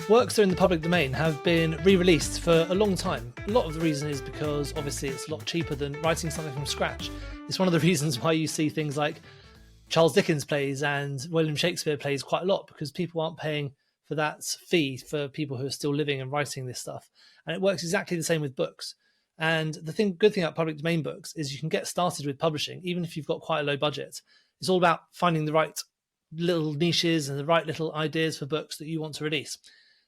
Works that are in the public domain have been re-released for a long time. A lot of the reason is because obviously it's a lot cheaper than writing something from scratch. It's one of the reasons why you see things like Charles Dickens plays and William Shakespeare plays quite a lot, because people aren't paying for that fee for people who are still living and writing this stuff. And it works exactly the same with books. And the good thing about public domain books is you can get started with publishing, even if you've got quite a low budget. It's all about finding the right little niches and the right little ideas for books that you want to release.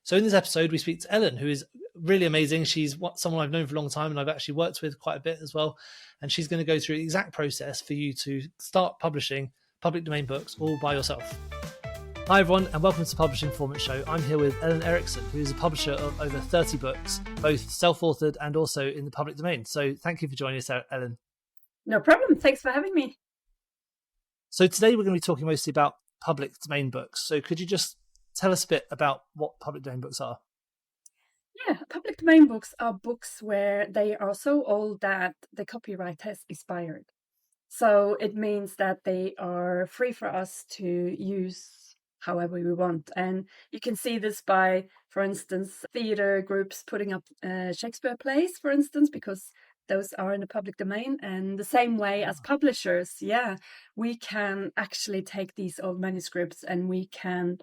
So in this episode, we speak to Ellen, who is really amazing. She's someone I've known for a long time and I've actually worked with quite a bit as well. And she's going to go through the exact process for you to start publishing public domain books all by yourself. Hi everyone, and welcome to the Publishing Performance Show. I'm here with Ellen Erikson, who is a publisher of over 30 books, both self-authored and also in the public domain. So thank you for joining us, Ellen. No problem. Thanks for having me. So today we're going to be talking mostly about public domain books. So could you just tell us a bit about what public domain books are? Yeah, public domain books are books where they are so old that the copyright has expired. So it means that they are free for us to use however we want. And you can see this by, for instance, theatre groups putting up Shakespeare plays, for instance, because those are in the public domain. And the same way as publishers, we can actually take these old manuscripts and we can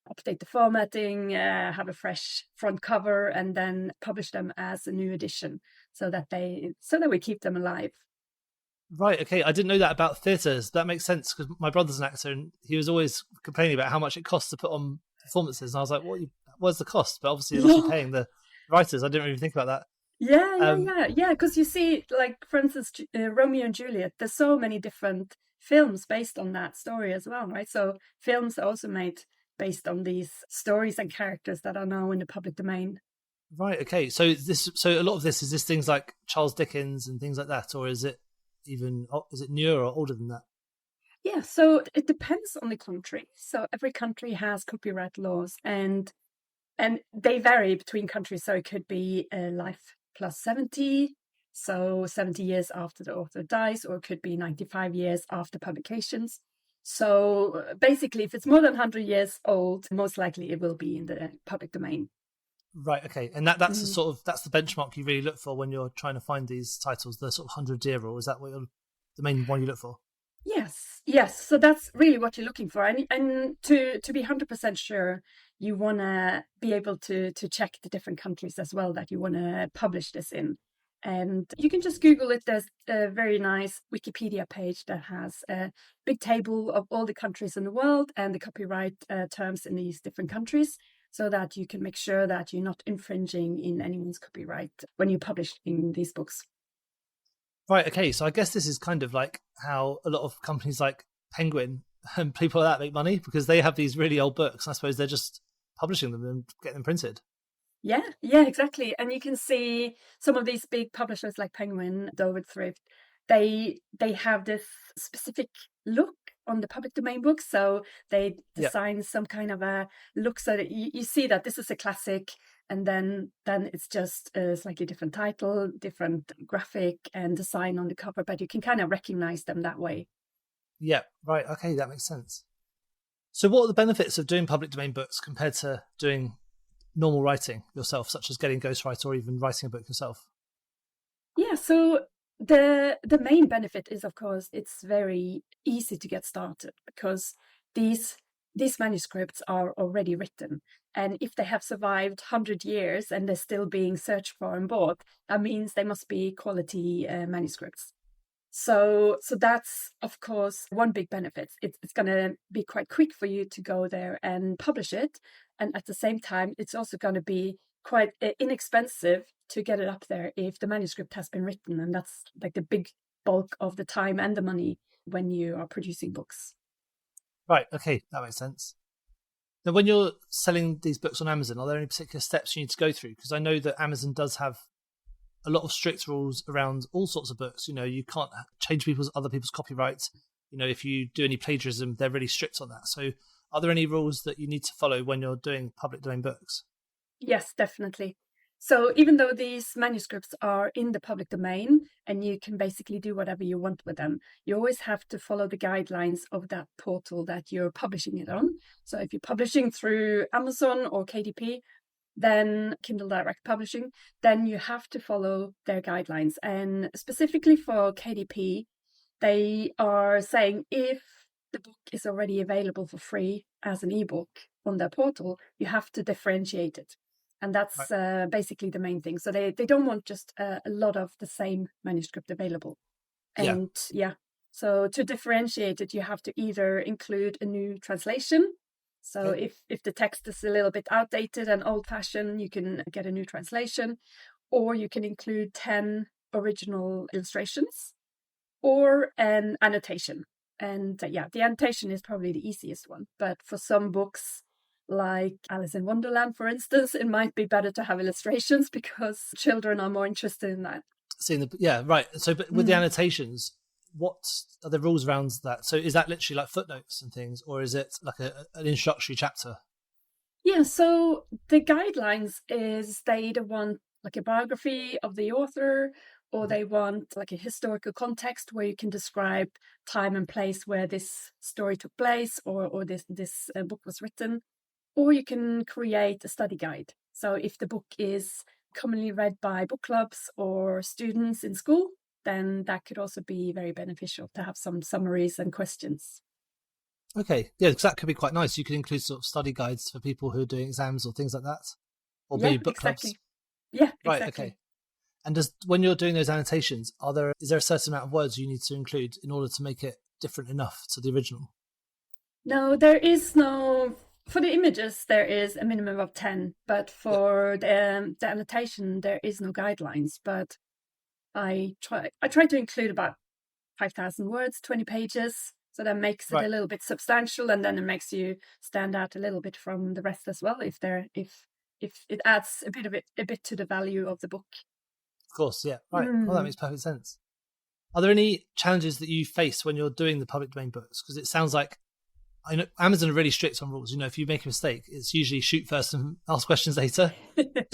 update the formatting, have a fresh front cover, and then publish them as a new edition so that we keep them alive. Right, okay. I didn't know that about theatres. That makes sense because my brother's an actor and he was always complaining about how much it costs to put on performances. And I was like, what's the cost? But obviously you're also paying the writers. I didn't even think about that. Yeah. Because you see, like, for instance, Romeo and Juliet, there's so many different films based on that story as well, right? So films are also made based on these stories and characters that are now in the public domain. Right, okay. So a lot of this, is this things like Charles Dickens and things like that, or is it newer or older than that? Yeah, so it depends on the country. So every country has copyright laws and they vary between countries. So it could be life plus 70, so 70 years after the author dies, or it could be 95 years after publications. So basically, if it's more than 100 years old, most likely it will be in the public domain. Right, okay. And that's the benchmark you really look for when you're trying to find these titles, the sort of 100-year rule. Is that the main one you look for? Yes. So that's really what you're looking for. And to be 100% sure, you want to be able to check the different countries as well that you want to publish this in. And you can just Google it. There's a very nice Wikipedia page that has a big table of all the countries in the world and the copyright terms in these different countries, so that you can make sure that you're not infringing in anyone's copyright when you publish in these books. Right, okay. So I guess this is kind of like how a lot of companies like Penguin and people like that make money, because they have these really old books. I suppose they're just publishing them and getting them printed. Yeah, exactly. And you can see some of these big publishers like Penguin, Dover Thrift, they have this specific look on the public domain books. So they design some kind of a look so that you see that this is a classic, and then it's just a slightly different title, different graphic and design on the cover, but you can kind of recognize them that way. Yeah, right. Okay, that makes sense. So what are the benefits of doing public domain books compared to doing normal writing yourself, such as getting ghostwriter or even writing a book yourself? Yeah, so the main benefit is, of course, it's very easy to get started because these manuscripts are already written. And if they have survived 100 years and they're still being searched for and bought, that means they must be quality manuscripts. So that's, of course, one big benefit. It's going to be quite quick for you to go there and publish it. And at the same time, it's also going to be quite inexpensive to get it up there if the manuscript has been written. And that's like the big bulk of the time and the money when you are producing books. Right. Okay. That makes sense. Now, when you're selling these books on Amazon, are there any particular steps you need to go through? Because I know that Amazon does have a lot of strict rules around all sorts of books. You know, you can't change other people's copyrights. You know, if you do any plagiarism, they're really strict on that. So are there any rules that you need to follow when you're doing public domain books? Yes, definitely. So even though these manuscripts are in the public domain and you can basically do whatever you want with them, you always have to follow the guidelines of that portal that you're publishing it on. So if you're publishing through Amazon or KDP, then Kindle Direct Publishing, then you have to follow their guidelines. And specifically for KDP, they are saying if the book is already available for free as an ebook on their portal, you have to differentiate it. And that's basically the main thing. So they don't want just a lot of the same manuscript available. And so to differentiate it, you have to either include a new translation. So if the text is a little bit outdated and old-fashioned, you can get a new translation, or you can include 10 original illustrations or an annotation. And the annotation is probably the easiest one. But for some books, like Alice in Wonderland, for instance, it might be better to have illustrations because children are more interested in that. So, but with the annotations, what are the rules around that? So is that literally like footnotes and things, or is it like an introductory chapter? Yeah, so the guidelines is they either want like a biography of the author, or they want like a historical context where you can describe time and place where this story took place, or this book was written, or you can create a study guide. So if the book is commonly read by book clubs or students in school, then that could also be very beneficial to have some summaries and questions. Okay, yeah, because that could be quite nice. You could include sort of study guides for people who are doing exams or things like that, or maybe book clubs. Yeah, right. Exactly. Okay. And when you're doing those annotations, is there a certain amount of words you need to include in order to make it different enough to the original? No, there is no. For the images, there is a minimum of 10, but for the annotation, there is no guidelines. But I try to include about 5,000 words, 20 pages. So that makes it a little bit substantial, and then it makes you stand out a little bit from the rest as well. If it adds a bit to the value of the book. Of course, yeah, right. Well, that makes perfect sense. Are there any challenges that you face when you're doing the public domain books? Because it sounds like I know Amazon are really strict on rules. You know, if you make a mistake, it's usually shoot first and ask questions later.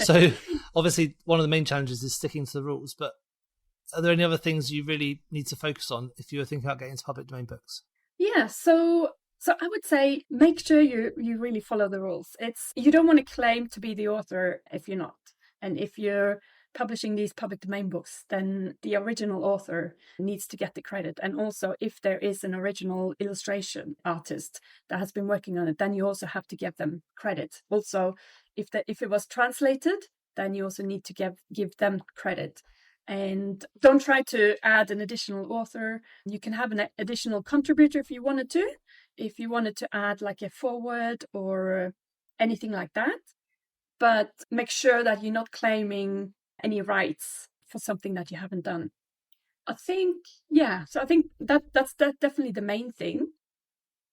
So obviously, one of the main challenges is sticking to the rules. But are there any other things you really need to focus on if you were thinking about getting into public domain books? Yeah, so I would say make sure you really follow the rules. You don't want to claim to be the author if you're not. And if you're publishing these public domain books, then the original author needs to get the credit. And also, if there is an original illustration artist that has been working on it, then you also have to give them credit. Also, if it was translated, then you also need to give them credit. And don't try to add an additional author. You can have an additional contributor if you wanted to. If you wanted to add like a foreword or anything like that. But make sure that you're not claiming any rights for something that you haven't done. I think that's definitely the main thing.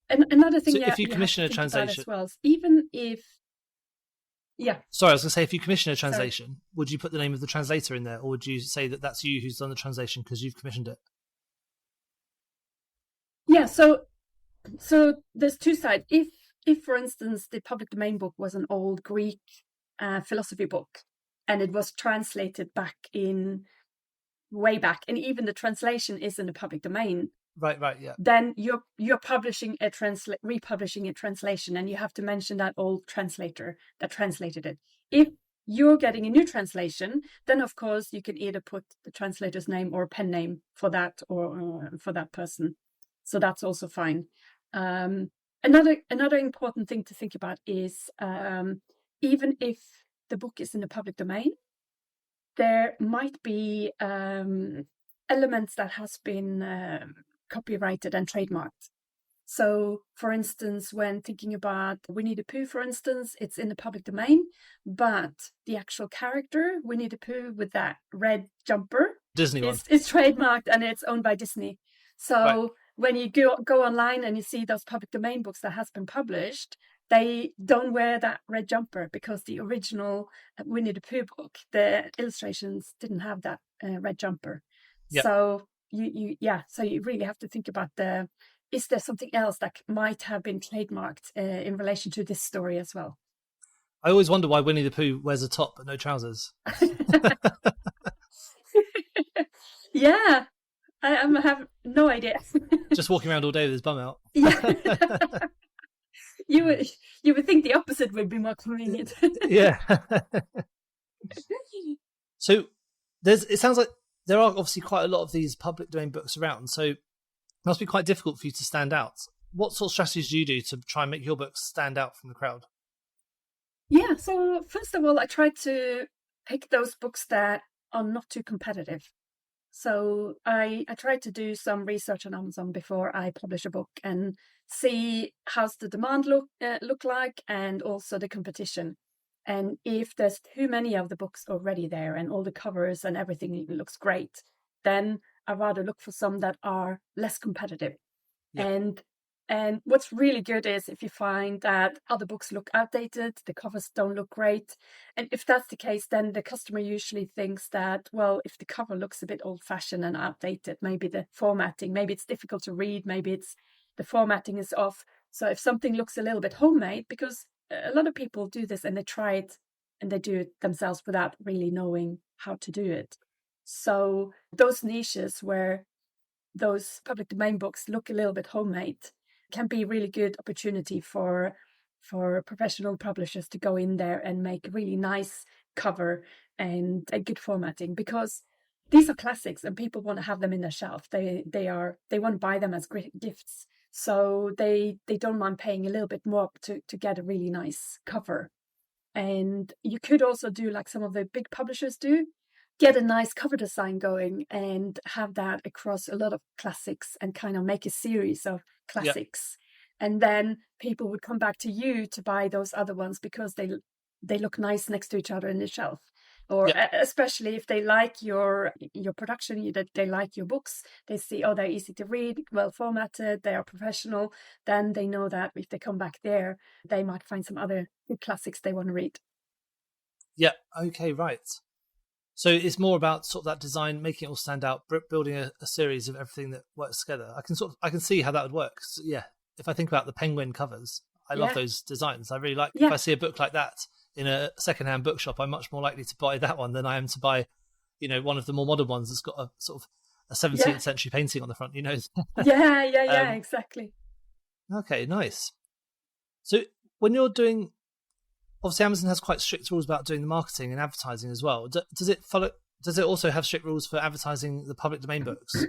And another thing, so if you commission a translation as well, even if Sorry, I was going to say, if you commission a translation, would you put the name of the translator in there, or would you say that that's you who's done the translation because you've commissioned it? Yeah, so there's two sides. If for instance the public domain book was an old Greek philosophy book, and it was translated way back, and even the translation is in the public domain. Right, yeah. Then you're publishing republishing a translation, and you have to mention that old translator that translated it. If you're getting a new translation, then of course you can either put the translator's name or pen name for that or for that person. So that's also fine. Another important thing to think about is even if the book is in the public domain, there might be elements that has been copyrighted and trademarked. So, for instance, when thinking about Winnie the Pooh, for instance, it's in the public domain, but the actual character, Winnie the Pooh with that red jumper, Disney one, it's trademarked and it's owned by Disney. So when you go online and you see those public domain books that has been published, they don't wear that red jumper because the original Winnie the Pooh book, the illustrations didn't have that red jumper. Yep. So so you really have to think about is there something else that might have been trademarked in relation to this story as well? I always wonder why Winnie the Pooh wears a top but no trousers. Yeah, I have no idea. Just walking around all day with his bum out. Yeah. you would think the opposite would be more convenient. Yeah. So it sounds like there are obviously quite a lot of these public domain books around, so it must be quite difficult for you to stand out. What sort of strategies do you do to try and make your books stand out from the crowd? Yeah, so first of all, I try to pick those books that are not too competitive. So I try to do some research on Amazon before I publish a book and see how's the demand look like, and also the competition. And if there's too many of the books already there and all the covers and everything looks great, then I rather look for some that are less competitive. Yeah. And what's really good is if you find that other books look outdated, the covers don't look great. And if that's the case, then the customer usually thinks that, well, if the cover looks a bit old-fashioned and outdated, maybe the formatting, maybe it's difficult to read, maybe it's the formatting is off. So if something looks a little bit homemade, because a lot of people do this and they try it and they do it themselves without really knowing how to do it. So those niches where those public domain books look a little bit homemade can be a really good opportunity for professional publishers to go in there and make a really nice cover and a good formatting, because these are classics and people want to have them in their shelf. They want to buy them as great gifts, so they don't mind paying a little bit more to get a really nice cover. And you could also do like some of the big publishers do, get a nice cover design going and have that across a lot of classics and kind of make a series of classics. Yeah. And then people would come back to you to buy those other ones because they look nice next to each other in the shelf. Or especially if they like your production, that they like your books, they see, oh, they're easy to read, well formatted, they are professional, then they know that if they come back there, they might find some other good classics they want to read. Yeah, okay, right. So it's more about sort of that design, making it all stand out, building a series of everything that works together. I can see how that would work. So, yeah, if I think about the penguin covers, I love those designs. I really like. If I see a book like that in a secondhand bookshop, I'm much more likely to buy that one than I am to buy, one of the more modern ones that's got a sort of a 17th century painting on the front. Exactly. Okay, nice. So when you're doing, obviously Amazon has quite strict rules about doing the marketing and advertising as well. Does it also have strict rules for advertising the public domain books?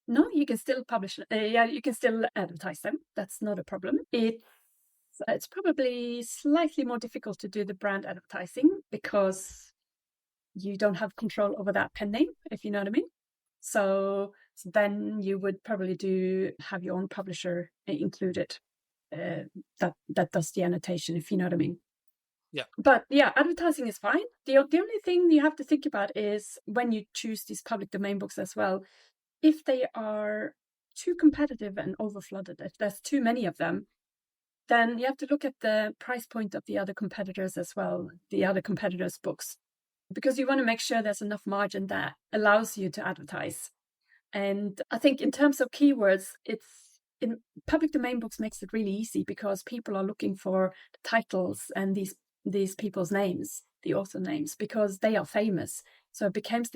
No, you can still publish. You can still advertise them. That's not a problem. It's probably slightly more difficult to do the brand advertising because you don't have control over that pen name, if you know what I mean. So then you would probably have your own publisher included that does the annotation, if you know what I mean. Yeah. But yeah, advertising is fine. The only thing you have to think about is when you choose these public domain books as well, if they are too competitive and overflooded, if there's too many of them, then you have to look at the price point of the other competitors as well, the other competitors' books, because you want to make sure there's enough margin that allows you to advertise. And I think in terms of keywords, in public domain books makes it really easy because people are looking for the titles and these people's names, the author names, because they are famous. So it becomes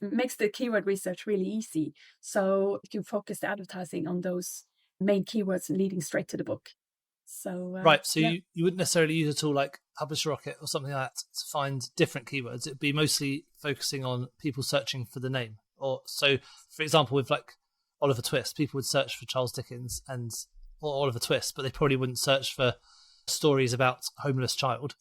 makes the keyword research really easy. So you can focus the advertising on those main keywords leading straight to the book. So right. So you wouldn't necessarily use a tool like Publisher Rocket or something like that to find different keywords. It'd be mostly focusing on people searching for the name. Or so, for example, with like Oliver Twist, people would search for Charles Dickens or Oliver Twist, but they probably wouldn't search for stories about a homeless child.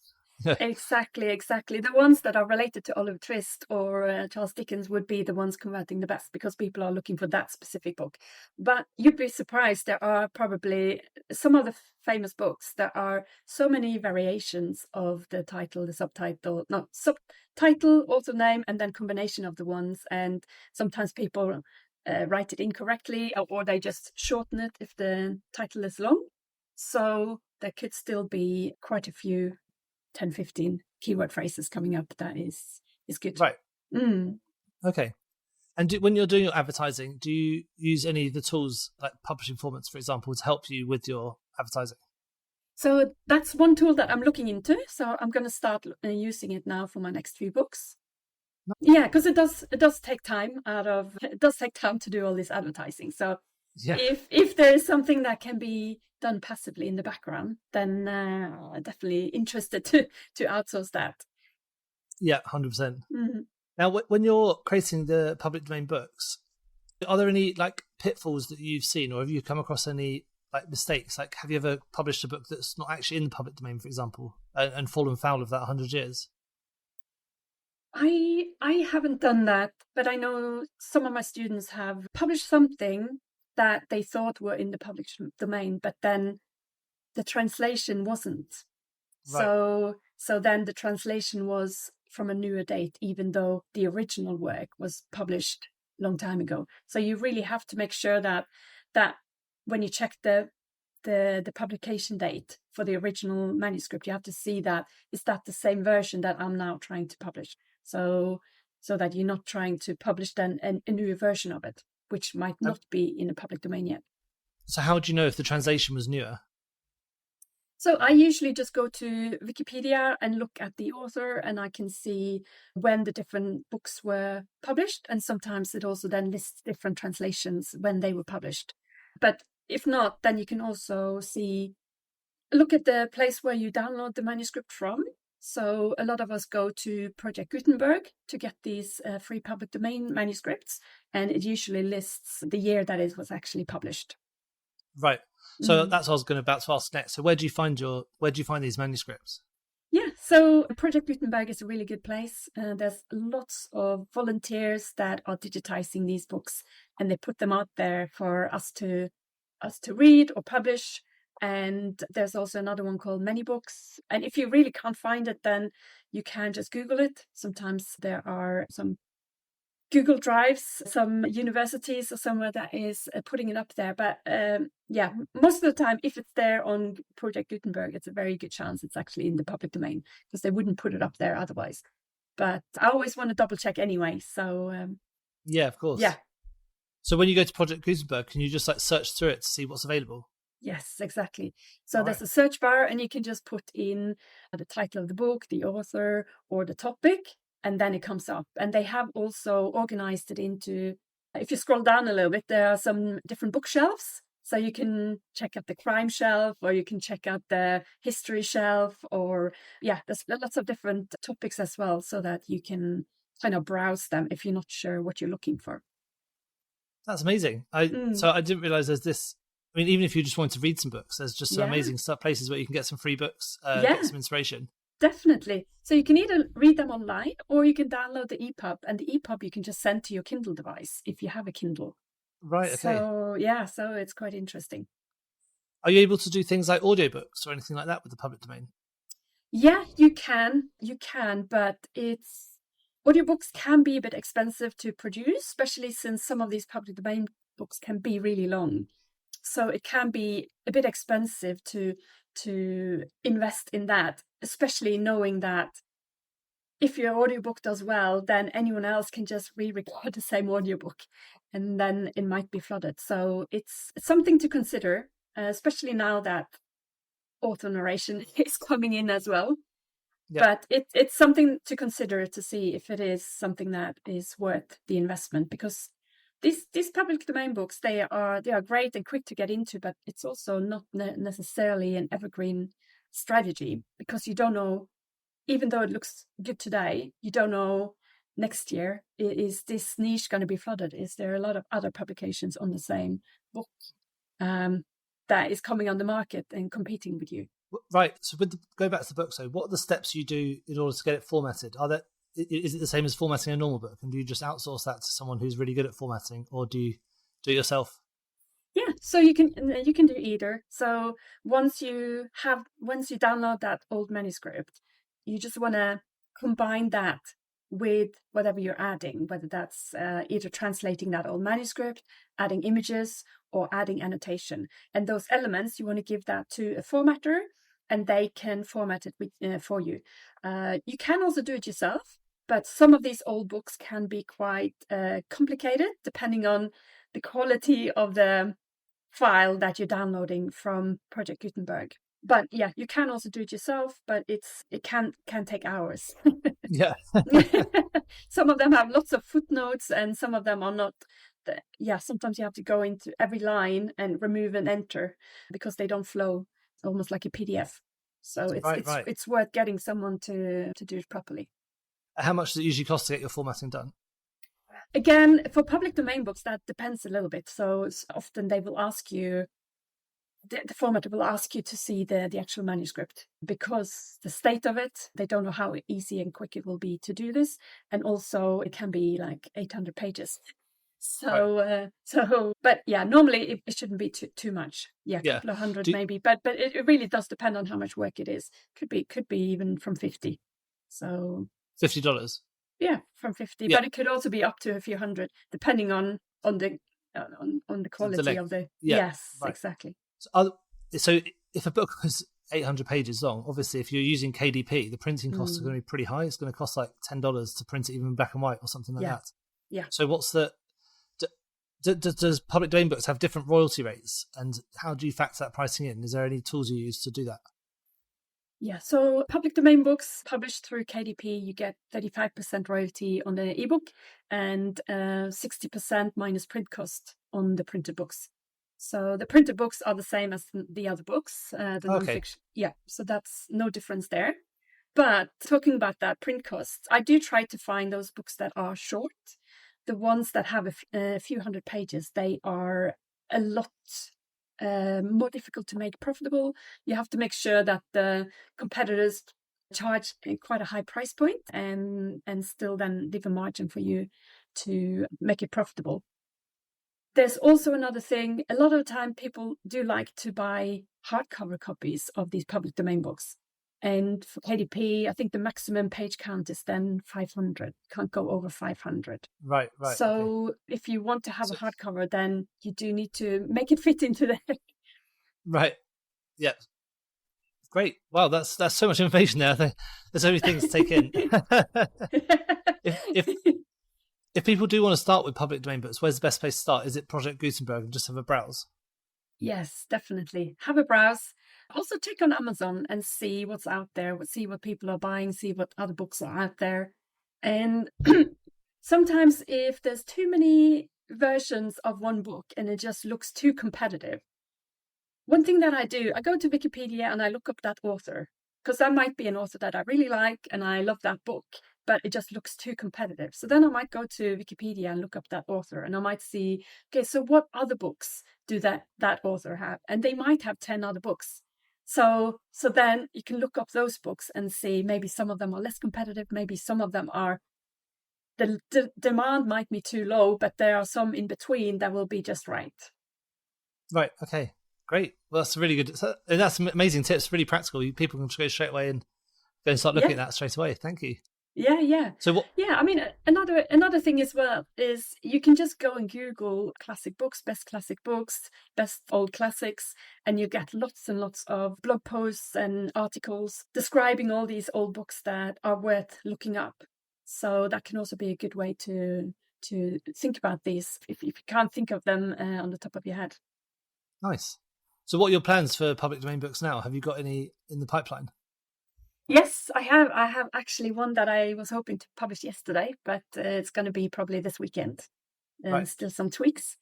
Exactly. The ones that are related to Oliver Twist or Charles Dickens would be the ones converting the best because people are looking for that specific book. But you'd be surprised, there are probably some of the famous books, there are so many variations of the title, the subtitle, author name, and then combination of the ones. And sometimes people write it incorrectly or they just shorten it if the title is long. So there could still be quite a few 10, 15 keyword phrases coming up. That is good. Right. Okay. And when you're doing your advertising, do you use any of the tools like publishing formats, for example, to help you with your advertising? So that's one tool that I'm looking into. So I'm going to start using it now for my next few books. Yeah, because it does take time to do all this advertising. So Yeah. If there is something that can be done passively in the background, then definitely interested to outsource that. Yeah, 100%. Mhm. Now, when you're creating the public domain books, are there any like pitfalls that you've seen, or have you come across any like mistakes? Like, have you ever published a book that's not actually in the public domain, for example, and fallen foul of that 100 years? I haven't done that, but I know some of my students have published something that they thought were in the public domain, but then the translation wasn't. Right. So then the translation was from a newer date, even though the original work was published a long time ago. So you really have to make sure that when you check the publication date for the original manuscript, you have to see that is that the same version that I'm now trying to publish. So that you're not trying to publish then a new version of it, which might not be in the public domain yet. So how do you know if the translation was newer? So I usually just go to Wikipedia and look at the author, and I can see when the different books were published. And sometimes it also then lists different translations when they were published. But if not, then you can also look at the place where you download the manuscript from. So a lot of us go to Project Gutenberg to get these free public domain manuscripts, and it usually lists the year that it was actually published. Right. So that's what I was about to ask next. So where do you find these manuscripts? Yeah, so Project Gutenberg is a really good place. There's lots of volunteers that are digitizing these books, and they put them out there for us to read or publish. And there's also another one called Many Books. And if you really can't find it, then you can just Google it. Sometimes there are some Google Drives, some universities or somewhere that is putting it up there. But yeah, most of the time, if it's there on Project Gutenberg, it's a very good chance it's actually in the public domain, because they wouldn't put it up there otherwise. But I always want to double check anyway. So yeah, of course. Yeah. So when you go to Project Gutenberg, can you just like search through it to see what's available? Yes, exactly. So there's a search bar, and you can just put in the title of the book, the author, or the topic, and then it comes up. And they have also organized it into, if you scroll down a little bit, there are some different bookshelves. So you can check out the crime shelf, or you can check out the history shelf, or yeah, there's lots of different topics as well, so that you can kind of browse them if you're not sure what you're looking for. That's amazing. So I didn't realize there's this. I mean, even if you just want to read some books, there's just some amazing stuff, places where you can get some free books, get some inspiration. Definitely. So you can either read them online, or you can download the EPUB, and the EPUB you can just send to your Kindle device if you have a Kindle. Right. Okay. So yeah, so it's quite interesting. Are you able to do things like audiobooks or anything like that with the public domain? Yeah, you can, but audiobooks can be a bit expensive to produce, especially since some of these public domain books can be really long. So it can be a bit expensive to invest in that, especially knowing that if your audiobook does well, then anyone else can just re-record the same audiobook, and then it might be flooded. So it's something to consider, especially now that author narration is coming in as well. But it's something to consider to see if it is something that is worth the investment, because these public domain books, they are great and quick to get into, but it's also not necessarily an evergreen strategy, because you don't know, even though it looks good today, you don't know next year, is this niche going to be flooded? Is there a lot of other publications on the same book that is coming on the market and competing with you? Right. So go back to the book. So what are the steps you do in order to get it formatted? Is it the same as formatting a normal book? And do you just outsource that to someone who's really good at formatting, or do you do it yourself? Yeah, so you can do either. So once you download that old manuscript, you just want to combine that with whatever you're adding, whether that's either translating that old manuscript, adding images, or adding annotation. And those elements, you want to give that to a formatter, and they can format it for you. You can also do it yourself, but some of these old books can be quite complicated, depending on the quality of the file that you're downloading from Project Gutenberg. But yeah, you can also do it yourself, but it can take hours. Yeah. Some of them have lots of footnotes, and some of them are not sometimes you have to go into every line and remove and enter because they don't flow almost like a PDF. So it's worth getting someone to do it properly. How much does it usually cost to get your formatting done? Again, for public domain books, that depends a little bit. So often they will ask you, the formatter will ask you to see the actual manuscript, because the state of it, they don't know how easy and quick it will be to do this. And also it can be like 800 pages. So, but yeah, normally it shouldn't be too much. Yeah, a couple of hundred maybe, but it really does depend on how much work it is. Could be even from 50. So $50. Yeah, from 50, but it could also be up to a few hundred, depending on the quality of the. Yes, right. Exactly. So if a book is 800 pages long, obviously if you're using KDP, the printing costs are going to be pretty high. It's going to cost like $10 to print it even in black and white or something like that. Yeah. So what's the does public domain books have different royalty rates, and how do you factor that pricing in? Is there any tools you use to do that? Yeah, so public domain books published through KDP, you get 35% royalty on the ebook and 60% minus print cost on the printed books. So the printed books are the same as the other books, the nonfiction. Yeah, so that's no difference there. But talking about that print cost, I do try to find those books that are short. The ones that have a few hundred pages, they are a lot more difficult to make profitable. You have to make sure that the competitors charge quite a high price point and still then leave a margin for you to make it profitable. There's also another thing. A lot of the time people do like to buy hardcover copies of these public domain books. And for KDP, I think the maximum page count is then 500. Can't go over 500. Right. So if you want to have a hardcover, then you do need to make it fit into there. Right. Yeah. Great. Wow, that's so much information there. I think there's so many things to take in. If people do want to start with public domain books, where's the best place to start? Is it Project Gutenberg and just have a browse? Yes, definitely. Have a browse. Also check on Amazon and see what's out there, see what people are buying, see what other books are out there. And sometimes if there's too many versions of one book and it just looks too competitive, one thing that I do, I go to Wikipedia and I look up that author, because that might be an author that I really like and I love that book, but it just looks too competitive. So then I might go to Wikipedia and look up that author, and I might see, okay, so what other books do that author have? And they might have 10 other books. So then you can look up those books and see, maybe some of them are less competitive, maybe some of them are, the demand might be too low, but there are some in between that will be just right. Right, okay. Great. Well, that's really good. That's amazing tips, really practical. People can go straight away and go and start looking at that straight away. Thank you. Yeah. So what? Yeah, I mean, another thing as well is you can just go and Google classic books, best classic books, best old classics, and you get lots and lots of blog posts and articles describing all these old books that are worth looking up. So that can also be a good way to think about these if you can't think of them on the top of your head. Nice. So what are your plans for public domain books now? Have you got any in the pipeline? Yes, I have. I have actually one that I was hoping to publish yesterday, but it's going to be probably this weekend. Right. Still some tweaks.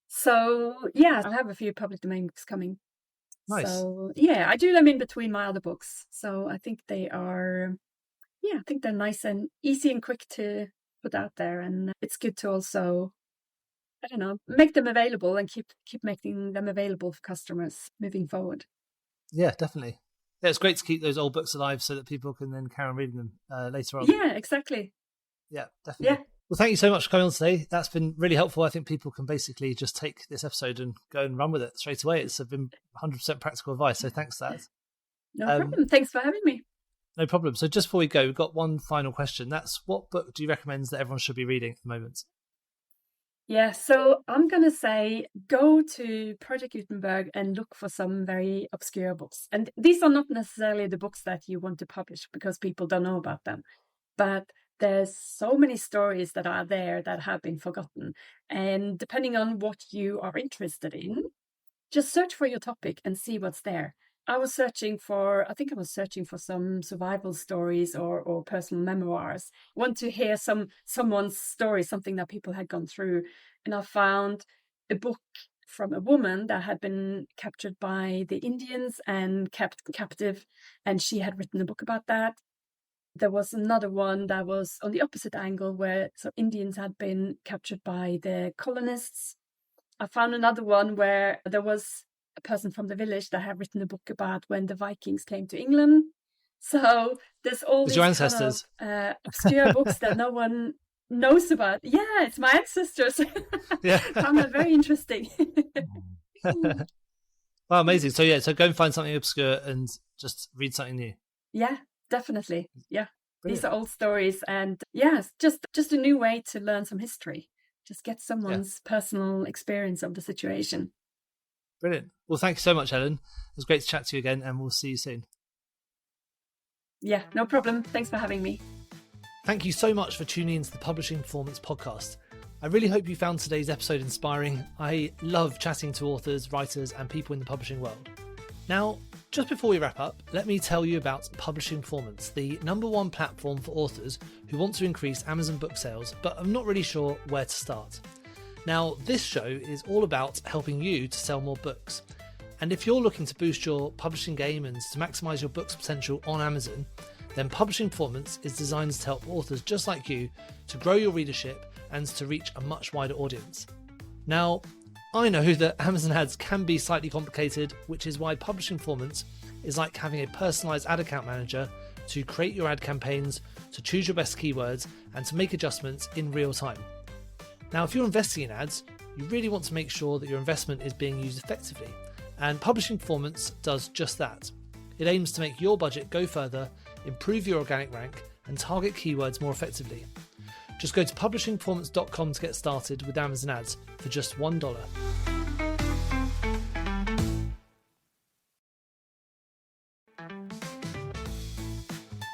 So yeah, I have a few public domain books coming. Nice. So yeah, I do them in between my other books. So I think they are, I think they're nice and easy and quick to put out there. And it's good to also, I don't know, make them available and keep making them available for customers moving forward. Yeah, definitely. Yeah, it's great to keep those old books alive so that people can then carry on reading them later on. Yeah, exactly. Yeah, definitely. Yeah. Well, thank you so much for coming on today. That's been really helpful. I think people can basically just take this episode and go and run with it straight away. It's been 100% practical advice, so thanks for that. No problem. Thanks for having me. No problem. So just before we go, we've got one final question. That's, what book do you recommend that everyone should be reading at the moment? Yeah, so I'm going to say go to Project Gutenberg and look for some very obscure books. And these are not necessarily the books that you want to publish because people don't know about them. But there's so many stories that are there that have been forgotten. And depending on what you are interested in, just search for your topic and see what's there. I was searching for some survival stories or personal memoirs. Want to hear someone's story, something that people had gone through. And I found a book from a woman that had been captured by the Indians and kept captive, and she had written a book about that. There was another one that was on the opposite angle, where Indians had been captured by the colonists. I found another one where there was a person from the village that had written a book about when the Vikings came to England. So there's all these your ancestors. Obscure books that no one knows about. Yeah, it's my ancestors. Yeah. Found that very interesting. Wow, amazing. So go and find something obscure and just read something new. Yeah, definitely. Yeah. Brilliant. These are old stories, and yeah, just a new way to learn some history. Just get someone's personal experience of the situation. Brilliant. Well, thank you so much, Ellen. It was great to chat to you again, and we'll see you soon. Yeah, no problem. Thanks for having me. Thank you so much for tuning into the Publishing Performance podcast. I really hope you found today's episode inspiring. I love chatting to authors, writers, and people in the publishing world. Now, just before we wrap up, let me tell you about Publishing Performance, the #1 platform for authors who want to increase Amazon book sales, but are not really sure where to start. Now, this show is all about helping you to sell more books. And if you're looking to boost your publishing game and to maximize your book's potential on Amazon, then Publishing Performance is designed to help authors just like you to grow your readership and to reach a much wider audience. Now, I know that Amazon ads can be slightly complicated, which is why Publishing Performance is like having a personalized ad account manager to create your ad campaigns, to choose your best keywords, and to make adjustments in real time. Now, if you're investing in ads, you really want to make sure that your investment is being used effectively, and Publishing Performance does just that. It aims to make your budget go further, improve your organic rank, and target keywords more effectively. Just go to publishingperformance.com to get started with Amazon ads for just $1.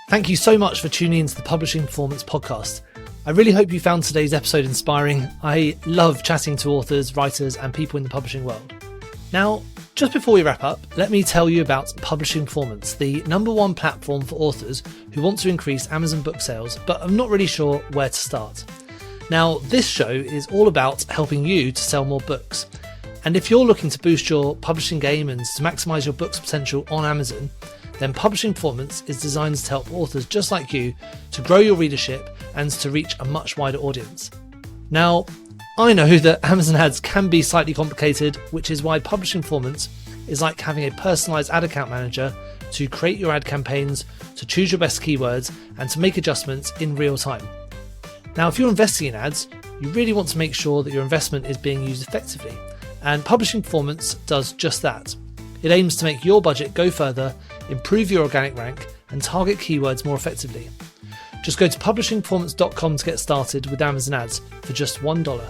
Thank you so much for tuning into the Publishing Performance podcast. I really hope you found today's episode inspiring. I love chatting to authors, writers, and people in the publishing world. Now, just before we wrap up, let me tell you about Publishing Performance, the #1 platform for authors who want to increase Amazon book sales, but are not really sure where to start. Now, this show is all about helping you to sell more books. And if you're looking to boost your publishing game and to maximize your book's potential on Amazon, then Publishing Performance is designed to help authors just like you to grow your readership and to reach a much wider audience. Now, I know that Amazon ads can be slightly complicated, which is why Publishing Performance is like having a personalized ad account manager to create your ad campaigns, to choose your best keywords, and to make adjustments in real time. Now, if you're investing in ads, you really want to make sure that your investment is being used effectively, and Publishing Performance does just that. It aims to make your budget go further, improve your organic rank, and target keywords more effectively. Just go to publishingperformance.com to get started with Amazon ads for just $1.